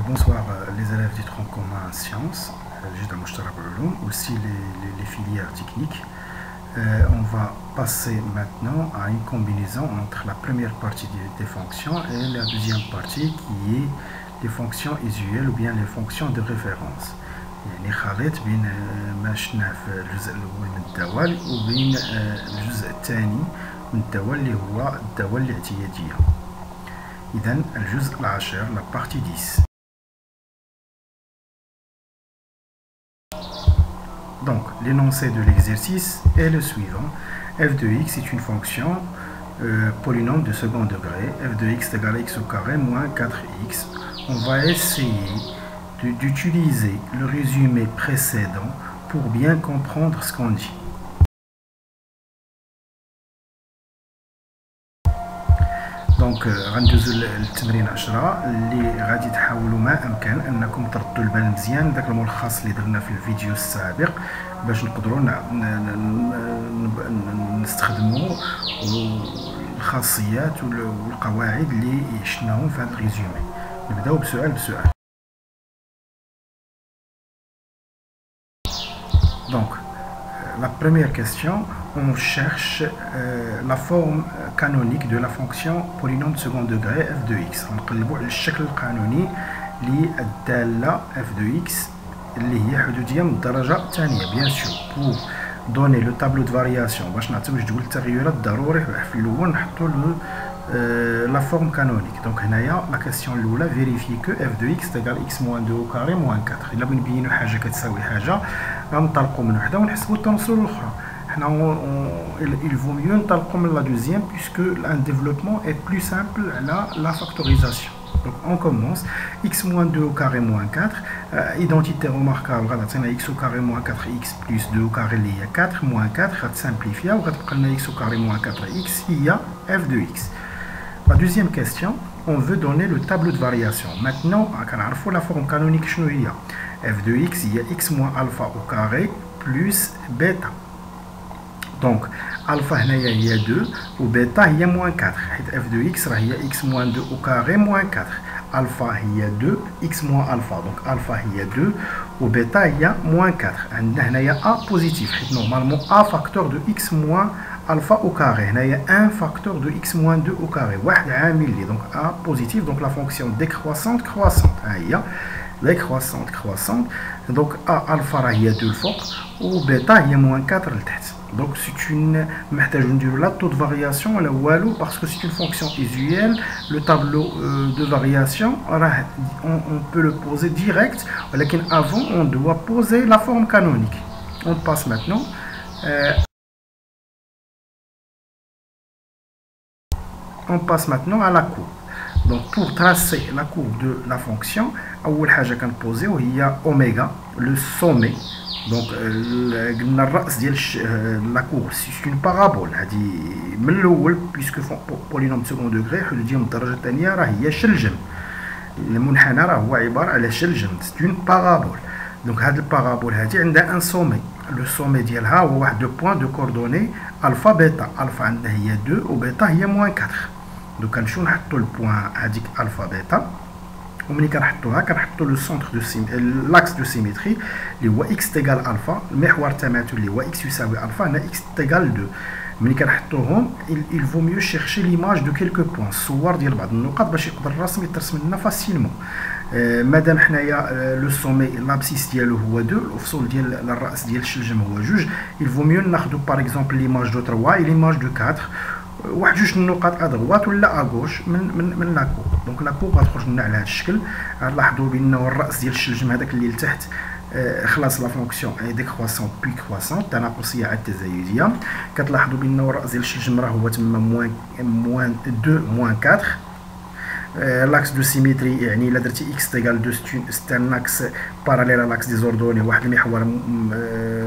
Bonsoir les élèves du tronc commun sciences, aussi les filières techniques. On va passer maintenant à une combinaison entre la première partie des fonctions et la deuxième partie qui est les fonctions usuelles ou bien les fonctions de référence. يعني خليط بين ما شفناه في الجزء الأول من الدوال وبين الجزء الثاني من الدوال اللي هو الدوال الاعتيادية. إذن الجزء العاشر la partie 10. Donc, l'énoncé de l'exercice est le suivant. f de x est une fonction polynôme de second degré. f de x est égal à x au carré moins 4x. On va essayer d'utiliser le résumé précédent pour bien comprendre ce qu'on dit. دونك غندوزو للتمرين 10 اللي غادي تحاولوا ما امكن انكم تردوا البال مزيان داك الملخص اللي درنا في الفيديو السابق باش نقدروا نستخدموا الخاصيات والقواعد اللي شفناهم في هذا الريزومي. نبداو بسؤال بسؤال. Donc, la première question, on cherche la forme canonique de la fonction polynôme de second degré f de x. نقلبوا على الشكل القانوني للدالة f de x اللي هي حدودية من الدرجة الثانية. Bien sûr, pour donner le tableau de variation باش نعطيو جدول التغيرات ضروري في الأول نحطوا la forme canonique. Donc هنايا la question الأولى vérifier que f de x égale x moins 2 au carré moins 4. إلا بغينا نبينوا حاجة كتساوي حاجة غنطلقوا من وحدة ونحسبوا التناصر الأخرى. Il vaut mieux نطلقوا من la deuxième puisque un développement est plus simple à la factorisation. Donc on commence x moins 2 au carré moins 4, identité remarquable, x au carré moins 4x plus 2 au carré il y a 4 moins 4, simplifier, x au carré moins 4x, il y a f de x. La deuxième question, on veut donner le tableau de variation. Maintenant, on a la forme canonique, f de x, il y a x moins alpha au carré plus bêta. Donc, alpha il y a 2 ou bêta il y a moins 4. f de x il y a x moins 2 au carré moins 4. Alpha il y a 2, x moins alpha. Donc, alpha il y a 2 ou bêta il y a moins 4. Il y a a positif. Normalement, a facteur de x moins alpha au carré. Il y a un facteur de x moins 2 au carré. Donc, a positif. Donc, la fonction décroissante, croissante. Il y a décroissante, croissante. Donc, a alpha il y a 2 fois ou bêta il y a moins 4 le tête. Donc c'est une la taux de variation parce que c'est une fonction usuelle. Le tableau de variation on peut le poser direct, mais avant on doit poser la forme canonique. On passe maintenant à la courbe. Donc pour tracer la courbe de la fonction, il y a oméga, le sommet. Donc la courbe c'est une parabole puisque polynôme second degré c'est une parabole. Donc cette parabole a un sommet. Le sommet ديالها هو واحد de point de coordonnées alpha bêta. Alpha il y a 2 ou bêta il y a moins 4. Donc كنمشيو نحطوا le point هذيك alpha bêta. وملي كنحطوها كنحطوا لو سونتر دو لاكس دو سيميتري اللي هو x تيغال الفا. المحور التماثل اللي هو x يساوي الفا هنا x تيغال 2. ملي كنحطوهم il vaut mieux chercher l'image de quelques points الصور ديال بعض النقاط باش يقدر الرسم يترسم لنا فاسيلمون. مادام حنايا لو سومي لابسيس ديالو هو 2 الافصول ديال الراس ديال الشلجم هو 2 il vaut mieux ناخذوا باغ اكزومبل ليماج دو 3 et l'image de 4 واحد جوج النقاط ادغوات ولا اغوش من لاكو. دونك لاكو غتخرج لنا على هذا الشكل. غنلاحظوا بانه الراس ديال الشلجم هذاك اللي لتحت خلاص لا فونكسيون اي ديكرواسون بي كرواسون تناقصيه على التزايديه. كتلاحظوا بانه الراس ديال الشلجم راه هو تما موان 2 موان 4. l'axe de symétrie يعني الا درتي x égale 2 c'est un axe parallèle à l'axe des ordonnées. واحد المحور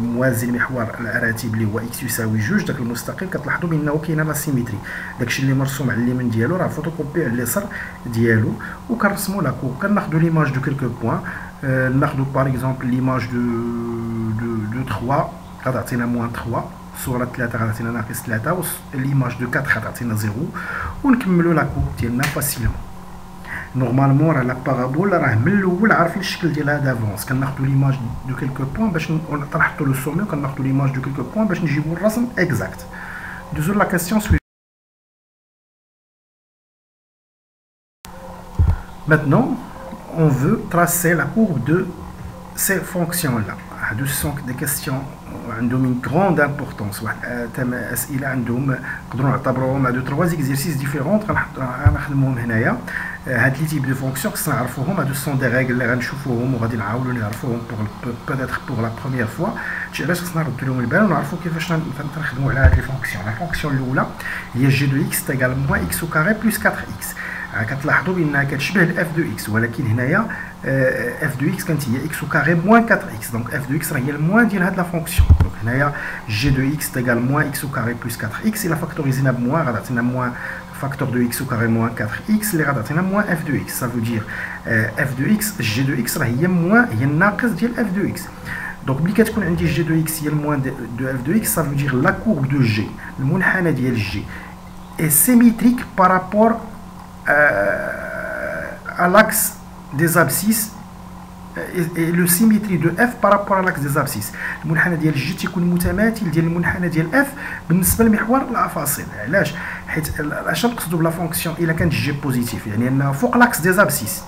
موازي لمحور الراتب اللي هو x يساوي 2. داك المستقيم كتلاحظوا بانه كاينه لا سيميتري. داكشي اللي مرسوم على اليمين ديالو راه فوتوكوبي على اليسار ديالو وكنرسموا لا كور. كناخذوا ليماج دو كيلكو بوين. ناخذوا باغ اكزومبل ليماج دو 3 غتعطينا موان 3. صورة 3 غتعطينا ناقص 3 و ليماج دو 4 غتعطينا 0 ونكملوا لا كور ديالنا فاسيلمون. Normalement, la parabole, راه من الأول عارفين الشكل ديالها d'avance. كناخذوا l'image de quelques points باش نحطوا le sommet, كناخذوا l'image de quelques points باش نجيبوا الرسم exact. Deuxième la question suivante. Maintenant, on veut tracer la courbe de ces fonctions-là. Ce sont des questions عندهم une grande importance. تم أسئلة عندهم نقدروا نعتبروهم هادو 3 exercices différents غنخدموهم هنايا. هاد لي تيب دو فونكسيون خصنا نعرفوهم. هادو سون دي ريغل اللي غنشوفوهم وغادي نعاودوا نعرفوهم بوغ لا بروميير فوا. هادشي علاش خصنا نردوا لهم البال ونعرفوا كيفاش نخدموا على هاد لي فونكسيون. لا فونكسيون الاولى هي جي دو اكس تيغال موان اكس او كاري بلس 4 اكس. كتلاحظوا بانها كتشبه الاف دو اكس ولكن هنايا اف دو اكس كانت هي اكس او كاري موان 4 اكس. دونك اف دو اكس راه هي الموان ديال هاد لا فونكسيون. دونك هنايا جي دو اكس تيغال موان اكس او كاري بلس 4 اكس. الا فاكتوريزينا بموان غتعطينا موان facteur de x au carré moins 4x اللي غتعطينا moins f de x. Ça veut dire f de x g de x راه هي moins هي الناقص ديال f de x. دونك ملي كتكون عندي g de x هي الموان de f de x ça veut dire la courbe de g المنحنى ديال g est symétrique par rapport à l'axe des abscisses et le symétrie de f par rapport à l'axe des abscisses. المنحنى ديال g تيكون متماثل ديال المنحنى ديال f بالنسبه لمحور الافاصيل. علاش؟ حيت اش نقصدوا بلا فونكسيون الا كانت g بوزيتيف يعني انها فوق لاكس دي زابسيس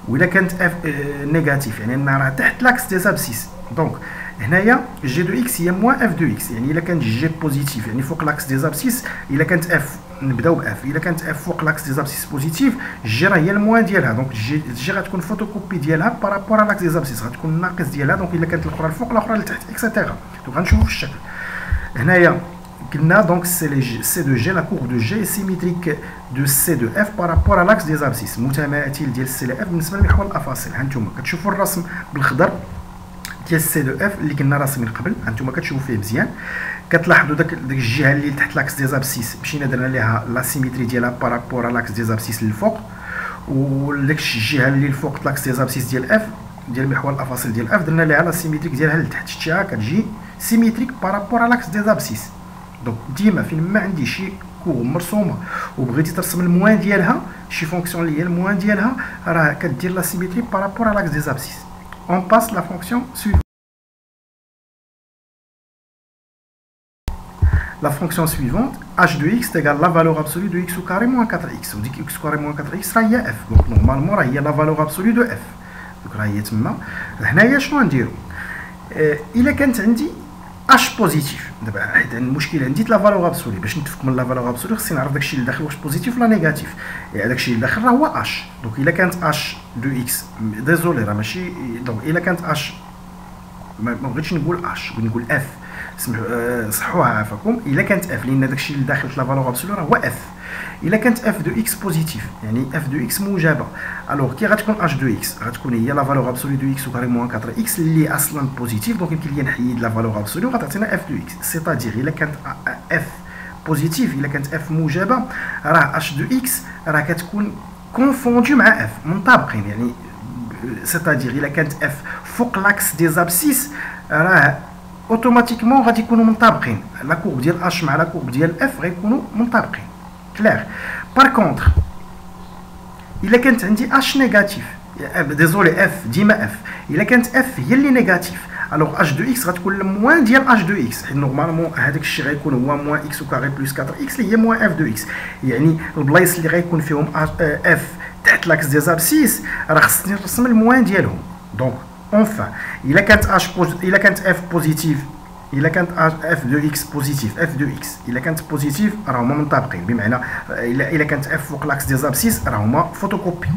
والا كانت f نيجاتيف يعني انها راه تحت لاكس دي زابسيس. دونك هنايا g دو x هي موان f دو x يعني الا كانت g بوزيتيف يعني فوق لاكس دي زابسيس. الا كانت f نبداو ب f الا كانت f فوق لاكس دي زابسيس بوزيتيف g راه هي الموان ديالها. دونك g غتكون فوتوكوبي ديالها بارابور لاكس دي زابسيس غتكون الناقص ديالها. دونك الا كانت الاخرى الفوق الاخرى لتحت اكسيتيرا. دونك غنشوفوا في الشكل هنايا قلنا دونك c de g la courbe de g est symétrique de c de f par rapport à l'axe des abscisses متماثل ديال c ل f بالنسبه لمحور الافاصيل. هانتوما كتشوفوا الرسم بالخضر ديال c de f اللي كنا راسمين قبل. هانتوما كتشوفوا فيه مزيان كتلاحظوا داك الجهه اللي تحت لاكس دي زابسيس مشينا درنا ليها لا سيميتري ديالها بارابور على لاكس دي زابسيس للفوق وداك الجهه اللي الفوق لاكس دي زابسيس ديال اف ديال محور الافاصيل ديال اف درنا ليها لا سيميتريك ديالها لتحت. شتيها كتجي سيميتريك بارابور على لاكس دي زابسيس. دونك ديما فين ما عندي شي كور مرسومه وبغيتي ترسم الموان ديالها شي فونكسيون اللي هي الموان ديالها راه كدير لا سيميتري بارابور على لاكس دي زابسيس. اون باس لا فونكسيون سويفونت. La fonction suivante, h de x égale la valeur absolue de x au carré moins 4x. On dit que x au carré moins 4x sera f. Donc normalement, il y a la valeur absolue de f. Donc là, il y a تما. هنايا شنو نديرو؟ إلا كانت عندي h بوزيتيف. دابا حيت المشكل عندي لا فالور ابسولي باش نتفق من لا فالور ابسولي خصني نعرف داكشي اللي داخل واش بوزيتيف ولا نيجاتيف. داكشي اللي داخل راه هو h. دونك إلا كانت h de x ديزولي راه ماشي دونك إلا كانت h ما بغيتش نقول h بغيت نقول f. صحوها عافاكم. الا كانت اف لان داكشي اللي داخل لا فالور ابسولو راه هو اف. الا كانت اف دو اكس بوزيتيف يعني اف دو اكس موجبه الوغ كي غتكون اش دو اكس غتكون هي لا فالور ابسولو دو اكس وكاري موان 4 اكس اللي اصلا بوزيتيف. دونك يمكن لي نحيد لا فالور ابسولو غتعطينا اف دو اكس. سيتادير الا كانت اف بوزيتيف الا كانت اف موجبه راه اش دو اكس راه كتكون كونفوندو مع اف منطابقين يعني سيتادير الا كانت اف فوق لاكس دي زابسيس راه اوتوماتيكمون غادي يكونوا منطابقين. لا كورب ديال اش مع لا كورب ديال اف غيكونوا منطابقين. كلير. بار كونطخ الا كانت عندي اش نيجاتيف ديزولي اف ديما اف الا كانت اف هي اللي نيجاتيف الوغ اش دو اكس غتكون الموان ديال اش دو اكس حيت نورمالمون هذاك الشيء غيكون هو موان اكس او كاري بلس 4 اكس اللي هي موان اف دو اكس. يعني البلايص اللي غيكون فيهم اف تحت لاكس دي زابسيس راه خصني نرسم الموان ديالهم. دونك enfin الا كانت اف بوزيتيف الا كانت اف دو اكس بوزيتيف اف دو اكس الا كانت بوزيتيف راه هما منطابقين بمعنى الا كانت اف فوق لاكس دي زابسيس راه هما فوتوكوبي.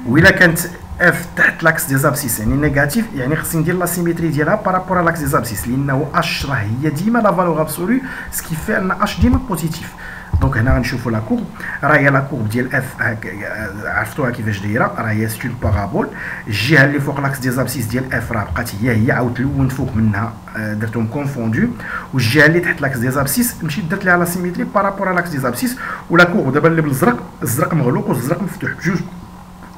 والا كانت اف تحت لاكس دي زابسيس يعني نيجاتيف يعني خصني ندير لا سيميتري ديالها بارابور لاكس دي زابسيس لانه اش راه هي ديما لا فالور ابسولو سكي في ان اش ديما بوزيتيف. دونك هنا غنشوفوا لا كورب راه هي لا كورب ديال اف عرفتوها كيفاش دايره راه هي ستون بارابول. الجهه اللي فوق لاكس دي زابسيس ديال اف راه بقات هي عاود لونت فوق منها درتهم كونفوندو والجهه اللي تحت لاكس دي زابسيس مشيت درت ليها لا سيميتري بارابور لاكس دي زابسيس. ولا كورب دابا اللي بالازرق الزرق مغلوق والزرق مفتوح بجوج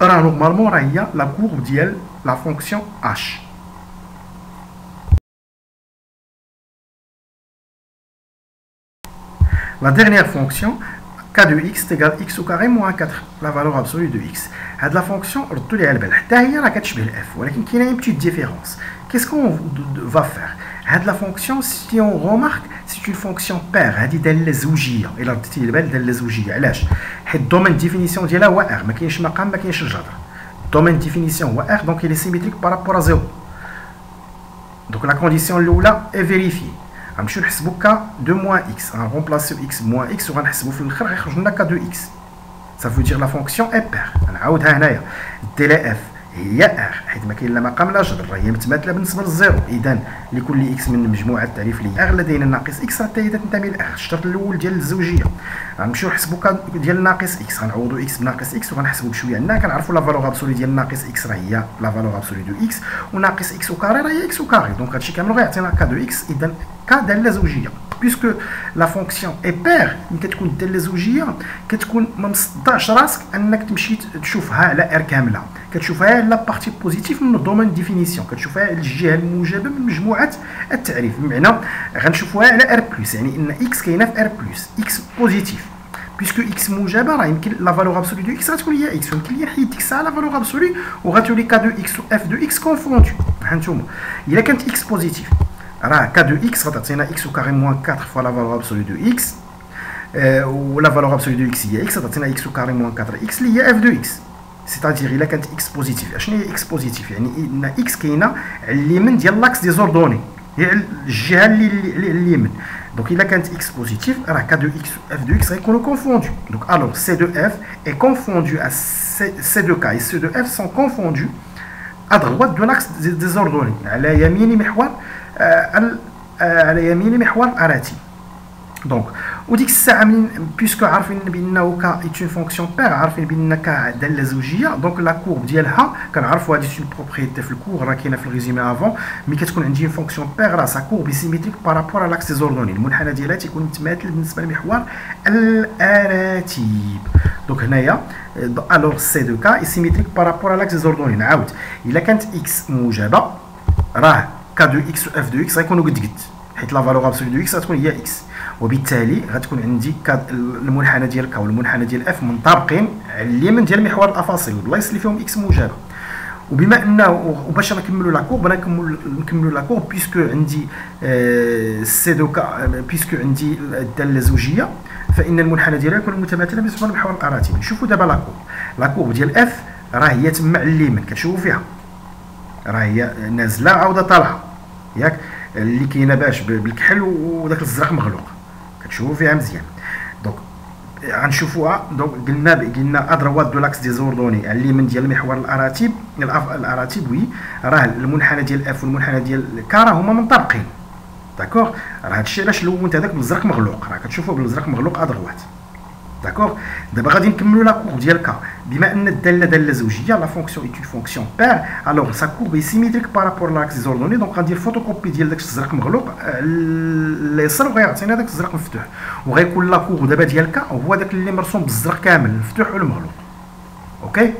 راه نورمالمون راه هي لا كورب ديال لا فونكسيون اش. La dernière fonction k de x égale x au carré moins 4 la valeur absolue de x. هاد la fonction ردوا ليها البال حتى هي راه كتشبه الاف ولكن كاينه une petite différence. Qu'est-ce qu'on va faire? هاد la fonction si on remarque c'est une fonction paire هادي داله زوجيه الا رديتي البال داله زوجيه علاش؟ حيت الدومين ديفينيسيون ديالها هو ار ما كاينش مقام ما كاينش الجذر. الدومين ديفينيسيون هو ار دونك il est symétrique par rapport à 0. Donc la condition الاولى est vérifiée. غنمشيو نحسبوا k de moins x غنرومبلاسيو x moins x وغنحسبوا في الاخر غيخرج لنا k de x. Ça veut dire la fonction est paire. غنعاودها هنايا الداله f هي ار حيت ما كاين لا مقام لا جذر راه هي متماثله بالنسبه للزيرو. اذا لكل اكس من مجموعه التعريف ار لدينا ناقص اكس حتى هي تنتمي لار. الشرط الاول ديال الزوجيه غنمشيو نحسبوا ديال ناقص اكس غنعوضوا اكس بناقص اكس وغنحسبوا بشويه عندنا كنعرفوا لا فالور ابسولي ديال ناقص اكس راه هي لا فالور ابسولي دو اكس وناقص اكس وكاري راه هي اكس وكاري. دونك هادشي كامل غيعطينا كا دو اكس. اذا كا داله زوجيه puisque la fonction est paire ملي كتكون الداله زوجيه كتكون ما مصدعش راسك انك تمشي تشوفها على ار كامله كتشوفها على لا بارتي بوزيتيف من الدومين ديفينيسيون كتشوفها على الجهه الموجبه من مجموعه التعريف. بمعنى غنشوفوها على ار بلس يعني ان اكس كاينه في ار بلس اكس بوزيتيف puisque x موجبه راه يمكن لا فالور ابسولي دو اكس غتكون هي اكس ويمكن لي نحيد ديك الساعه لا فالور ابسولي وغتولي كا دو اكس و اف دو اكس كونفوندو. هانتوما الا كانت اكس بوزيتيف راه k de x غتعطينا x au carré moins 4 fois la valeur absolue de x و la valeur absolue de x هي x غتعطينا x au carré moins 4x اللي هي f de x. c'est-à-dire الا كانت x بوزيتيف اشنو هي x بوزيتيف يعني ان x كاينه على اليمين ديال لاكس دي زوردوني هي الجهه اللي اليمين. دونك الا كانت x بوزيتيف راه k de x و f de x غيكونوا confondus. donc alors c de f est confondu à c de k et c de f sont confondus à droite de l'axe des ordonnées على يمين محور على يمين محور اراتي. دونك وديك الساعه من بيسكو عارفين بانه كا ايت اون فونكسيون بير عارفين بان كا داله زوجيه دونك لا كورب ديالها كنعرفوا هذه اون بروبريتي في الكور راه كاينه في الريزومي افون ملي كتكون عندي اون فونكسيون بير راه سا كورب سيميتريك بارابور على لاكس دي زوردوني المنحنى ديالها تيكون متماثل بالنسبه لمحور الاراتيب. دونك هنايا الوغ سي دو كا سيميتريك بارابور على لاكس دي زوردوني. نعاود الا كانت اكس موجبه راه k de x و f de x غيكونوا قد حيت لا فالور ابسولي دو x غتكون هي x وبالتالي غتكون عندي المنحنى ديال k والمنحنى ديال f منطبقين على اليمين ديال محور الافاصيل البلايص اللي فيهم x موجبه. وبما انه وباش نكملوا لا كورب نكملوا لا كورب بيسكو عندي سي دو كا بيسكو عندي الداله زوجيه فان المنحنى ديالها يكون متماثل بالنسبه لمحور الاراتيب. نشوفوا دابا لا كورب ديال f راه هي تما على اليمين كتشوفوا فيها راه هي نازله عاوده طالعه ياك اللي كاينه باش بالكحل وداك الزرق مغلوق كتشوفوا فيها مزيان. دونك غنشوفوها دونك قلنا ادروات دو لاكس دي زوردوني على اليمين ديال محور الاراتيب وي راه المنحنى ديال اف والمنحنى ديال كا راه هما منطبقين. داكوغ راه هادشي علاش لونت هذاك بالزرق مغلوق راه كتشوفوا بالزرق مغلوق ادروات. داكوغ دابا غادي نكملوا لا كورب ديال كا بما ان الداله داله زوجيه لا فونكسيون ايت اون فونكسيون بير الوغ سا كورب اي سيميتريك بارابور لاكس دي زوردوني. دونك غندير فوتوكوبي ديال داك الزرق مغلوق اليسار وغيعطينا داك الزرق مفتوح وغيكون لا كورب دابا ديال كا هو داك اللي مرسوم بالزرق كامل المفتوح والمغلوق. اوكي